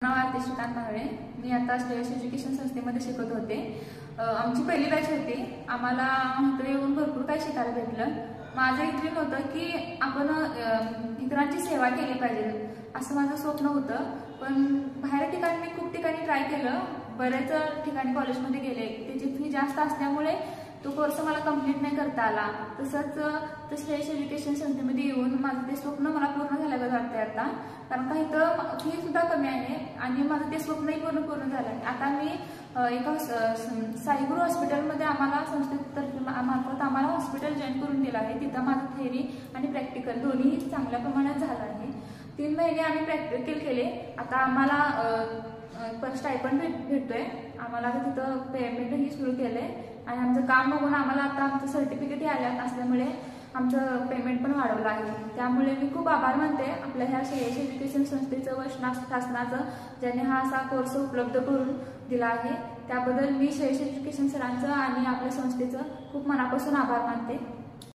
नाव आरती श्रीकांत नागरे। मी आता श्रेयस एज्युकेशन संस्थेमध्ये शिकत होते। आमची पहिली बॅच होती। आम्हाला इथे येऊन भरपूर काही शिकायला भेटलं। माझं इथून होतं की आपण इतरांची सेवा केली पाहिजे असं माझं स्वप्न होतं। पण बाहेर ठिकाणी मी खूप ठिकाणी ट्राय केलं, बऱ्याच ठिकाणी कॉलेजमध्ये गेले, त्याची फी जास्त असल्यामुळे तो कोर्स मला कंप्लीट नाही करता आला। तसंच श्रेयस एज्युकेशन संस्थेमध्ये येऊन माझं ते स्वप्न मला पूर्ण झाल्याचं वाटतंय आता, कारण का इथं फी सुद्धा कमी आहे आणि माझं ते स्वप्नही पूर्ण झालं। आता मी एका साईगुरु हॉस्पिटलमध्ये आम्हाला संस्थेतर्फे मार्फत आम्हाला हॉस्पिटल जॉईन करून दिलं आहे। तिथं माझं थेअरी आणि प्रॅक्टिकल दोन्ही चांगल्या प्रमाणात झालं आहे। 3 महिने आम्ही प्रॅक्टिकल केले। आता आम्हाला स्टायपंड भेटतोय। आम्हाला तिथं पेमेंटही सुरू केलंय आणि आमचं काम बघून आम्हाला आता आमचं सर्टिफिकेटही आलं असल्यामुळे आमचं पेमेंट पण वाढवलं आहे। त्यामुळे मी खूप आभार मानते आपल्या ह्या श्रेयस एज्युकेशन संस्थेचं व शासनाचं, ज्याने हा असा कोर्स उपलब्ध करून दिला आहे। त्याबद्दल मी श्रेयस एज्युकेशन सरांचं आणि आपल्या संस्थेचं खूप मनापासून आभार मानते।